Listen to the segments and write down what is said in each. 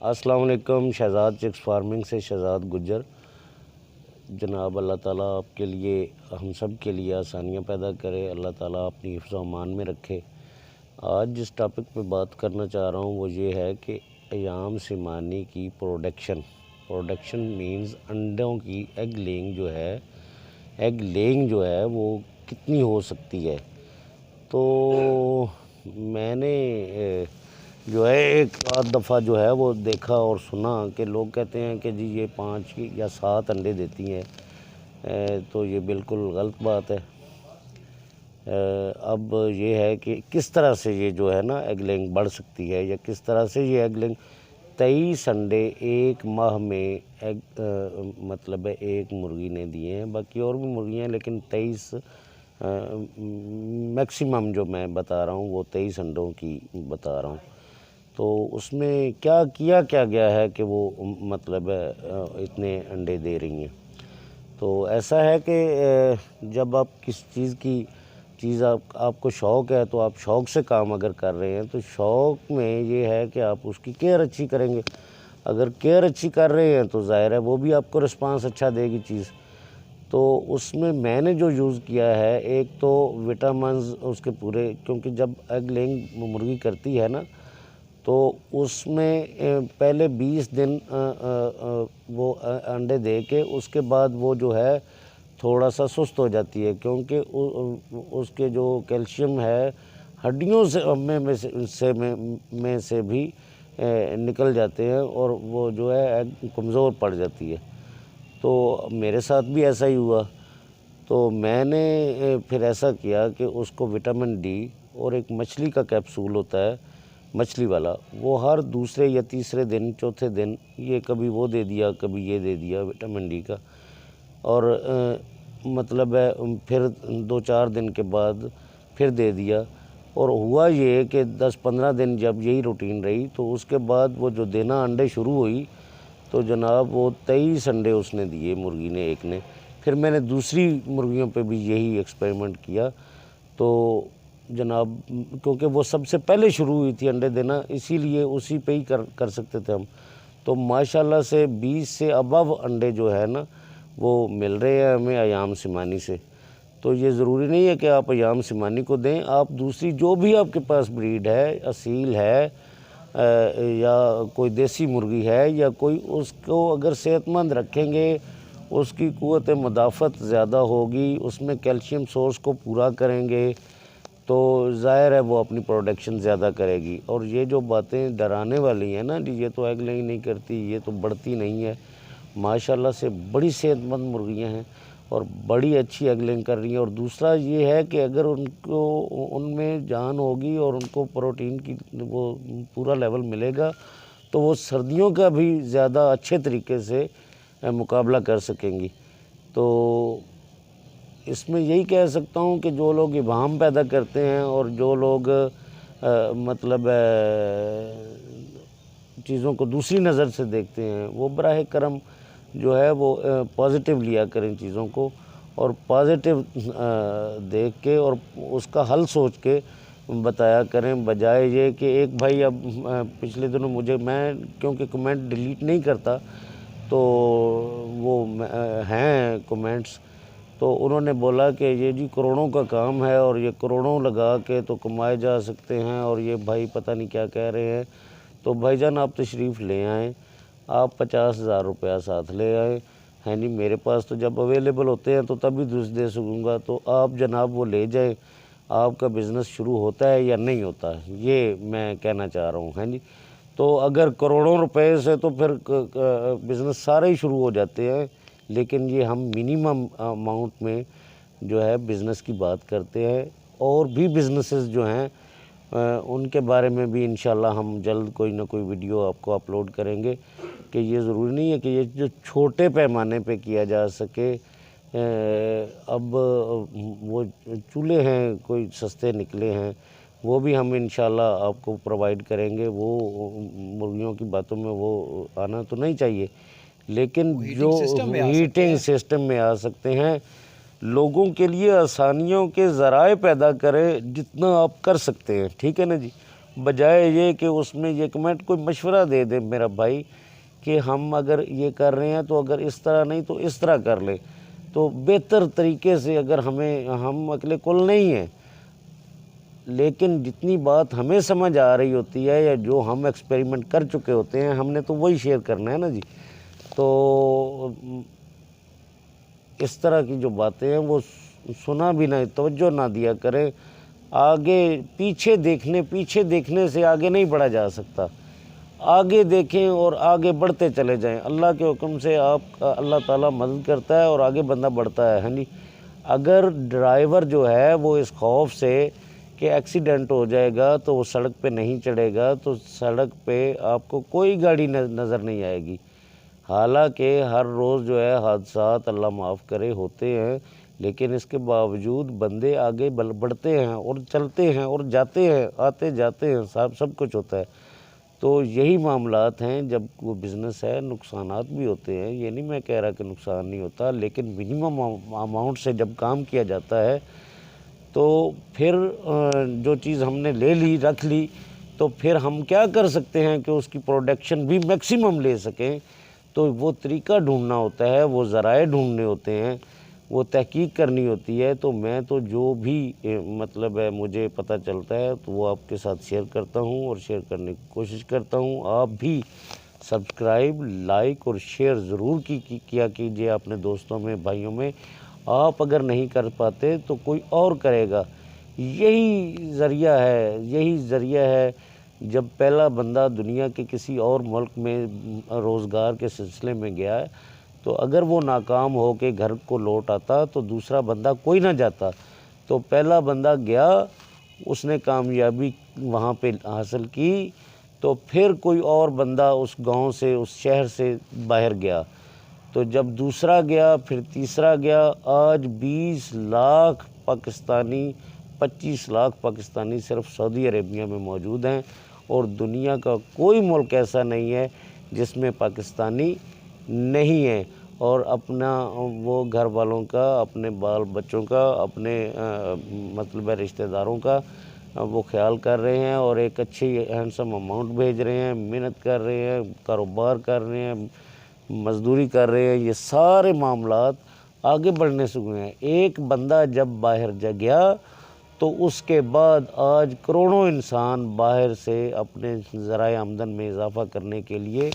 السلام علیکم. Shahzad chicks farming سے شہزاد گجر. جناب اللہ تعالیٰ آپ کے لیے ہم سب کے لیے آسانیاں پیدا کرے. اللہ تعالیٰ اپنی حفظ و امان میں رکھے. آج جس ٹاپک پہ بات کرنا چاہ رہا ہوں وہ یہ ہے کہ ایام سیمانی کی پروڈکشن مینز انڈوں کی ایگ لینگ جو ہے وہ کتنی ہو سکتی ہے. تو میں نے جو ہے ایک آدھ دفعہ جو ہے وہ دیکھا اور سنا کہ لوگ کہتے ہیں کہ جی یہ 5 یا 7 انڈے دیتی ہیں. تو یہ بالکل غلط بات ہے. اب یہ ہے کہ کس طرح سے یہ جو ہے نا ایگ لینگ بڑھ سکتی ہے یا کس طرح سے یہ ایگ لینگ 23 انڈے ایک ماہ میں مطلب ہے ایک مرغی نے دیے ہیں. باقی اور بھی مرغیاں ہیں لیکن 23 میکسیمم جو میں بتا رہا ہوں وہ 23 انڈوں کی بتا رہا ہوں. تو اس میں کیا گیا ہے کہ وہ مطلب اتنے انڈے دے رہی ہیں. تو ایسا ہے کہ جب آپ کس چیز آپ کو شوق ہے تو آپ شوق سے کام اگر کر رہے ہیں تو شوق میں یہ ہے کہ آپ اس کی کیئر اچھی کریں گے. اگر کیئر اچھی کر رہے ہیں تو ظاہر ہے وہ بھی آپ کو رسپانس اچھا دے گی چیز. تو اس میں نے جو یوز کیا ہے ایک تو وٹامنز اس کے پورے، کیونکہ جب ایگ لینگ مرغی کرتی ہے نا تو اس میں پہلے 20 دن وہ انڈے دے کے اس کے بعد وہ جو ہے تھوڑا سا سست ہو جاتی ہے، کیونکہ اس کے جو کیلشیم ہے ہڈیوں میں سے بھی نکل جاتے ہیں اور وہ جو ہے کمزور پڑ جاتی ہے. تو میرے ساتھ بھی ایسا ہی ہوا. تو میں نے پھر ایسا کیا کہ اس کو وٹامن ڈی اور ایک مچھلی کا کیپسول ہوتا ہے مچھلی والا، وہ ہر دوسرے یا تیسرے دن چوتھے دن یہ کبھی وہ دے دیا کبھی یہ دے دیا وٹامن ڈی کا. اور مطلب ہے پھر 2-4 دن کے بعد پھر دے دیا. اور ہوا یہ کہ 10-15 دن جب یہی روٹین رہی تو اس کے بعد وہ جو دینا انڈے شروع ہوئی تو جناب وہ 23 انڈے اس نے دیے مرغی نے ایک نے. پھر میں نے دوسری مرغیوں پہ بھی یہی ایکسپیریمنٹ کیا. تو جناب کیونکہ وہ سب سے پہلے شروع ہوئی تھی انڈے دینا اسی لیے اسی پہ ہی کر سکتے تھے ہم. تو ماشاءاللہ سے 20 سے ابو انڈے جو ہے نا وہ مل رہے ہیں ہمیں ایام سیمانی سے. تو یہ ضروری نہیں ہے کہ آپ ایام سیمانی کو دیں، آپ دوسری جو بھی آپ کے پاس بریڈ ہے، اصیل ہے یا کوئی دیسی مرغی ہے یا کوئی، اس کو اگر صحت مند رکھیں گے اس کی قوت مدافعت زیادہ ہوگی، اس میں کیلشیم سورس کو پورا کریں گے تو ظاہر ہے وہ اپنی پروڈکشن زیادہ کرے گی. اور یہ جو باتیں ڈرانے والی ہیں نا جی یہ تو ایگ لینگ نہیں کرتی، یہ تو بڑھتی نہیں ہے، ماشاءاللہ سے بڑی صحت مند مرغیاں ہیں اور بڑی اچھی ایگ لینگ کر رہی ہیں. اور دوسرا یہ ہے کہ اگر ان میں جان ہوگی اور ان کو پروٹین کی وہ پورا لیول ملے گا تو وہ سردیوں کا بھی زیادہ اچھے طریقے سے مقابلہ کر سکیں گی. تو اس میں یہی کہہ سکتا ہوں کہ جو لوگ ابہام پیدا کرتے ہیں اور جو لوگ مطلب چیزوں کو دوسری نظر سے دیکھتے ہیں وہ براہ کرم جو ہے وہ پازیٹیو لیا کریں چیزوں کو، اور پازیٹیو دیکھ کے اور اس کا حل سوچ کے بتایا کریں، بجائے یہ کہ ایک بھائی اب پچھلے دنوں میں کیونکہ کمنٹ ڈیلیٹ نہیں کرتا تو وہ ہیں کمنٹس، تو انہوں نے بولا کہ یہ جی کروڑوں کا کام ہے اور یہ کروڑوں لگا کے تو کمائے جا سکتے ہیں اور یہ بھائی پتہ نہیں کیا کہہ رہے ہیں. تو بھائی جان آپ تشریف لے آئیں، آپ 50,000 روپیہ ساتھ لے آئیں. ہیں جی میرے پاس تو جب اویلیبل ہوتے ہیں تو تبھی دے سکوں گا. تو آپ جناب وہ لے جائیں، آپ کا بزنس شروع ہوتا ہے یا نہیں ہوتا ہے یہ میں کہنا چاہ رہا ہوں. ہیں جی تو اگر کروڑوں روپے سے تو پھر بزنس سارے ہی شروع ہو جاتے ہیں، لیکن یہ ہم منیمم اماؤنٹ میں جو ہے بزنس کی بات کرتے ہیں. اور بھی بزنسز جو ہیں ان کے بارے میں بھی انشاءاللہ ہم جلد کوئی نہ کوئی ویڈیو آپ کو اپلوڈ کریں گے کہ یہ ضروری نہیں ہے کہ یہ جو چھوٹے پیمانے پہ کیا جا سکے. اب وہ چولہے ہیں کوئی سستے نکلے ہیں وہ بھی ہم انشاءاللہ آپ کو پرووائڈ کریں گے. وہ مرغیوں کی باتوں میں وہ آنا تو نہیں چاہیے، لیکن جو ہیٹنگ سسٹم میں آ سکتے ہیں، لوگوں کے لیے آسانیوں کے ذرائع پیدا کریں جتنا آپ کر سکتے ہیں. ٹھیک ہے نا جی. بجائے یہ کہ اس میں یہ کمنٹ کوئی مشورہ دے دے میرا بھائی کہ ہم اگر یہ کر رہے ہیں تو اگر اس طرح نہیں تو اس طرح کر لیں، تو بہتر طریقے سے اگر ہم اکلے کل نہیں ہیں، لیکن جتنی بات ہمیں سمجھ آ رہی ہوتی ہے یا جو ہم ایکسپیریمنٹ کر چکے ہوتے ہیں ہم نے تو وہی شیئر کرنا ہے نا جی۔ تو اس طرح کی جو باتیں ہیں وہ سنا بھی نہ، توجہ نہ دیا کریں، آگے پیچھے دیکھنے سے آگے نہیں بڑھا جا سکتا، آگے دیکھیں اور آگے بڑھتے چلے جائیں، اللہ کے حکم سے آپ کا اللہ تعالیٰ مدد کرتا ہے اور آگے بندہ بڑھتا ہے، ہاں جی۔ اگر ڈرائیور جو ہے وہ اس خوف سے کہ ایکسیڈنٹ ہو جائے گا تو وہ سڑک پہ نہیں چڑھے گا تو سڑک پہ آپ کو کوئی گاڑی نظر نہیں آئے گی، حالانکہ ہر روز جو ہے حادثات اللہ معاف کرے ہوتے ہیں، لیکن اس کے باوجود بندے آگے بڑھتے ہیں اور چلتے ہیں اور جاتے ہیں، آتے جاتے ہیں، سب کچھ ہوتا ہے۔ تو یہی معاملات ہیں، جب وہ بزنس ہے نقصانات بھی ہوتے ہیں، یہ نہیں میں کہہ رہا کہ نقصان نہیں ہوتا، لیکن منیمم اماؤنٹ سے جب کام کیا جاتا ہے تو پھر جو چیز ہم نے لے لی رکھ لی تو پھر ہم کیا کر سکتے ہیں کہ اس کی پروڈکشن بھی میکسیمم لے سکیں، تو وہ طریقہ ڈھونڈنا ہوتا ہے، وہ ذرائع ڈھونڈنے ہوتے ہیں، وہ تحقیق کرنی ہوتی ہے۔ تو میں تو جو بھی مطلب ہے مجھے پتہ چلتا ہے تو وہ آپ کے ساتھ شیئر کرتا ہوں اور شیئر کرنے کی کوشش کرتا ہوں۔ آپ بھی سبسکرائب، لائک اور شیئر ضرور کیا کیجیے اپنے دوستوں میں، بھائیوں میں۔ آپ اگر نہیں کر پاتے تو کوئی اور کرے گا، یہی ذریعہ ہے۔ جب پہلا بندہ دنیا کے کسی اور ملک میں روزگار کے سلسلے میں گیا ہے تو اگر وہ ناکام ہو کے گھر کو لوٹ آتا تو دوسرا بندہ کوئی نہ جاتا، تو پہلا بندہ گیا، اس نے کامیابی وہاں پہ حاصل کی، تو پھر کوئی اور بندہ اس گاؤں سے، اس شہر سے باہر گیا، تو جب دوسرا گیا پھر تیسرا گیا۔ آج 20 لاکھ پاکستانی، 25 لاکھ پاکستانی صرف سعودی عربیہ میں موجود ہیں، اور دنیا کا کوئی ملک ایسا نہیں ہے جس میں پاکستانی نہیں ہے، اور اپنا وہ گھر والوں کا، اپنے بال بچوں کا، اپنے مطلب رشتہ داروں کا وہ خیال کر رہے ہیں، اور ایک اچھی ہینڈسم اماؤنٹ بھیج رہے ہیں، محنت کر رہے ہیں، کاروبار کر رہے ہیں، مزدوری کر رہے ہیں۔ یہ سارے معاملات آگے بڑھنے سے ہوئے ہیں۔ ایک بندہ جب باہر گیا تو اس کے بعد آج کروڑوں انسان باہر سے اپنے ذرائع آمدن میں اضافہ کرنے کے لیے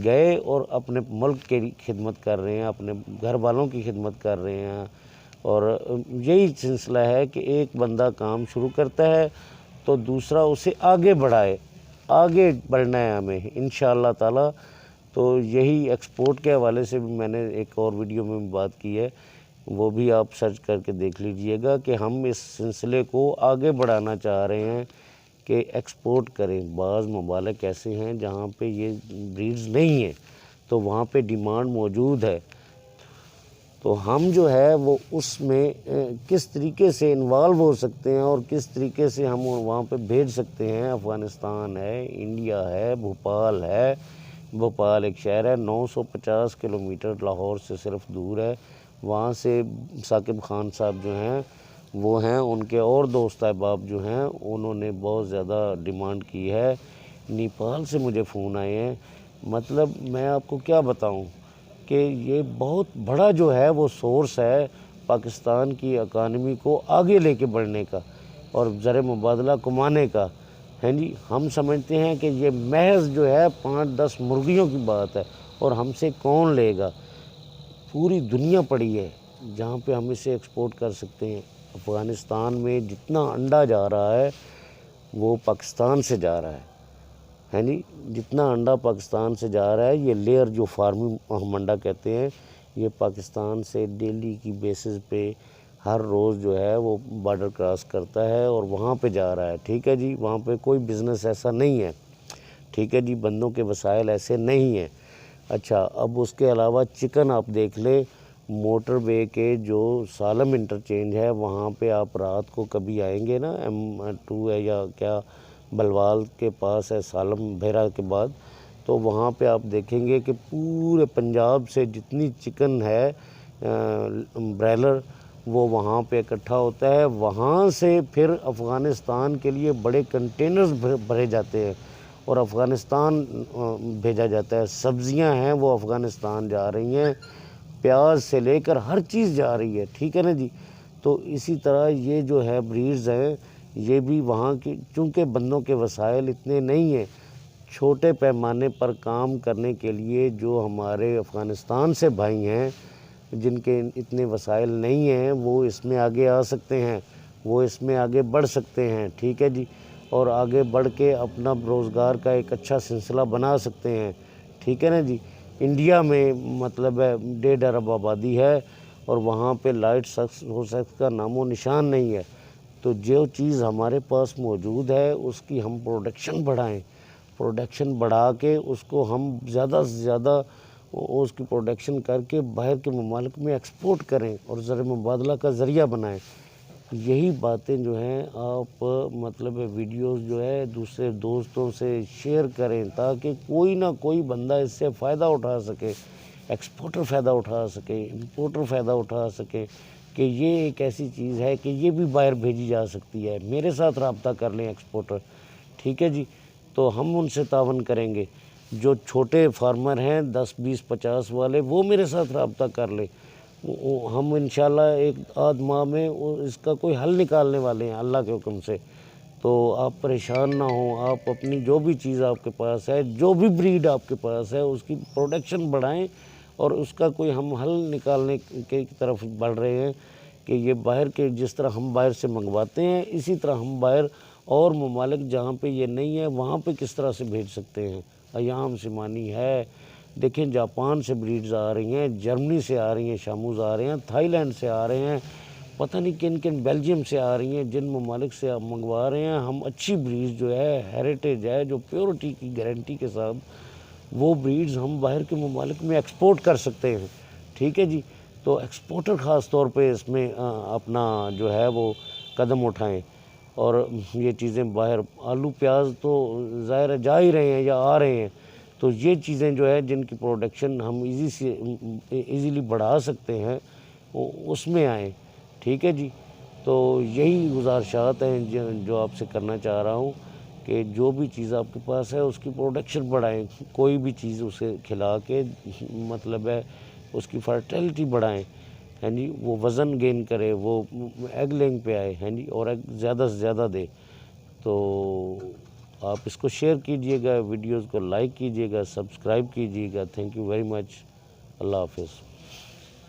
گئے اور اپنے ملک کی خدمت کر رہے ہیں، اپنے گھر والوں کی خدمت کر رہے ہیں۔ اور یہی سلسلہ ہے کہ ایک بندہ کام شروع کرتا ہے تو دوسرا اسے آگے بڑھائے، آگے بڑھنا ہے ہمیں انشاءاللہ تعالی۔ تو یہی ایکسپورٹ کے حوالے سے بھی میں نے ایک اور ویڈیو میں بات کی ہے، وہ بھی آپ سرچ کر کے دیکھ لیجئے گا کہ ہم اس سلسلے کو آگے بڑھانا چاہ رہے ہیں کہ ایکسپورٹ کریں۔ بعض ممالک ایسے ہیں جہاں پہ یہ بریڈز نہیں ہیں تو وہاں پہ ڈیمانڈ موجود ہے، تو ہم جو ہے وہ اس میں کس طریقے سے انوالو ہو سکتے ہیں اور کس طریقے سے ہم وہاں پہ بھیج سکتے ہیں۔ افغانستان ہے، انڈیا ہے، بھوپال ہے، بھوپال ایک شہر ہے 950 کلومیٹر لاہور سے صرف دور ہے، وہاں سے ثاقب خان صاحب جو ہیں وہ ہیں، ان کے اور دوست احباب جو ہیں انہوں نے بہت زیادہ ڈیمانڈ کی ہے۔ نیپال سے مجھے فون آئے ہیں، مطلب میں آپ کو کیا بتاؤں کہ یہ بہت بڑا جو ہے وہ سورس ہے پاکستان کی اکانومی کو آگے لے کے بڑھنے کا اور زر مبادلہ کمانے کا، ہیں جی۔ ہم سمجھتے ہیں کہ یہ محض جو ہے 5-10 مرغیوں کی بات ہے اور ہم سے کون لے گا، پوری دنیا پڑی ہے جہاں پہ ہم اسے ایکسپورٹ کر سکتے ہیں۔ افغانستان میں جتنا انڈا جا رہا ہے وہ پاکستان سے جا رہا ہے جی، جتنا انڈا پاکستان سے جا رہا ہے، یہ لیئر جو فارمنگ ہم انڈا کہتے ہیں، یہ پاکستان سے ڈیلی کی بیسز پہ ہر روز جو ہے وہ بارڈر کراس کرتا ہے اور وہاں پہ جا رہا ہے، ٹھیک ہے جی۔ وہاں پہ کوئی بزنس ایسا نہیں ہے، ٹھیک ہے جی، بندوں کے وسائل ایسے نہیں ہیں۔ اچھا، اب اس کے علاوہ چکن آپ دیکھ لیں، موٹر وے کے جو سالم انٹرچینج ہے وہاں پہ آپ رات کو کبھی آئیں گے نا، M2 ہے یا کیا بلوال کے پاس ہے، سالم بھیرا کے بعد، تو وہاں پہ آپ دیکھیں گے کہ پورے پنجاب سے جتنی چکن ہے برائلر وہ وہاں پہ اکٹھا ہوتا ہے، وہاں سے پھر افغانستان کے لیے بڑے کنٹینرز بھرے جاتے ہیں اور افغانستان بھیجا جاتا ہے۔ سبزیاں ہیں وہ افغانستان جا رہی ہیں، پیاز سے لے کر ہر چیز جا رہی ہے، ٹھیک ہے نا جی۔ تو اسی طرح یہ جو ہے بریڈز ہیں یہ بھی وہاں کی، چونکہ بندوں کے وسائل اتنے نہیں ہیں، چھوٹے پیمانے پر کام کرنے کے لیے جو ہمارے افغانستان سے بھائی ہیں جن کے اتنے وسائل نہیں ہیں وہ اس میں آگے آ سکتے ہیں، وہ اس میں آگے بڑھ سکتے ہیں، ٹھیک ہے جی، اور آگے بڑھ کے اپنا روزگار کا ایک اچھا سلسلہ بنا سکتے ہیں، ٹھیک ہے نا جی۔ انڈیا میں مطلب ہے 1.5 ارب آبادی ہے اور وہاں پہ لائٹ سیکس کا نام و نشان نہیں ہے، تو جو چیز ہمارے پاس موجود ہے اس کی ہم پروڈکشن بڑھائیں، پروڈکشن بڑھا کے اس کو ہم زیادہ سے زیادہ اس کی پروڈکشن کر کے باہر کے ممالک میں ایکسپورٹ کریں اور زر مبادلہ کا ذریعہ بنائیں۔ یہی باتیں جو ہیں آپ مطلب ویڈیوز جو ہے دوسرے دوستوں سے شیئر کریں تاکہ کوئی نہ کوئی بندہ اس سے فائدہ اٹھا سکے، ایکسپورٹر فائدہ اٹھا سکے، امپورٹر فائدہ اٹھا سکے کہ یہ ایک ایسی چیز ہے کہ یہ بھی باہر بھیجی جا سکتی ہے۔ میرے ساتھ رابطہ کر لیں ایکسپورٹر، ٹھیک ہے جی، تو ہم ان سے تعاون کریں گے۔ جو چھوٹے فارمر ہیں 10 20 50 والے وہ میرے ساتھ رابطہ کر لیں، ہم انشاءاللہ 1 ماہ میں اس کا کوئی حل نکالنے والے ہیں اللہ کے حکم سے۔ تو آپ پریشان نہ ہوں، آپ اپنی جو بھی چیز آپ کے پاس ہے، جو بھی بریڈ آپ کے پاس ہے اس کی پروڈکشن بڑھائیں اور اس کا کوئی ہم حل نکالنے کی طرف بڑھ رہے ہیں کہ یہ باہر کے جس طرح ہم باہر سے منگواتے ہیں اسی طرح ہم باہر اور ممالک جہاں پہ یہ نہیں ہے وہاں پہ کس طرح سے بھیج سکتے ہیں۔ ایام سیمانی ہے، دیکھیں جاپان سے بریڈز آ رہی ہیں، جرمنی سے آ رہی ہیں، شاموز آ رہے ہیں، تھائی لینڈ سے آ رہے ہیں، پتہ نہیں کن کن بیلجیم سے آ رہی ہیں، جن ممالک سے آپ منگوا رہے ہیں ہم اچھی بریڈز جو ہے ہیریٹیج ہے جو پیورٹی کی گارنٹی کے ساتھ وہ بریڈز ہم باہر کے ممالک میں ایکسپورٹ کر سکتے ہیں، ٹھیک ہے جی۔ تو ایکسپورٹر خاص طور پہ اس میں اپنا جو ہے وہ قدم اٹھائیں اور یہ چیزیں باہر، آلو پیاز تو ظاہر جا ہی رہے ہیں یا آ رہے ہیں، تو یہ چیزیں جو ہے جن کی پروڈکشن ہم ایزیلی بڑھا سکتے ہیں اس میں آئیں، ٹھیک ہے جی۔ تو یہی گزارشات ہیں جو آپ سے کرنا چاہ رہا ہوں کہ جو بھی چیز آپ کے پاس ہے اس کی پروڈکشن بڑھائیں، کوئی بھی چیز اسے کھلا کے مطلب ہے اس کی فرٹیلٹی بڑھائیں، ہاں جی، وہ وزن گین کرے، وہ ایگ لینگ پہ آئے، ہاں جی، اور ایگ زیادہ سے زیادہ دے۔ تو آپ اس کو شیئر کیجئے گا، ویڈیوز کو لائک کیجئے گا، سبسکرائب کیجئے گا۔ تھینک یو ویری مچ، اللہ حافظ۔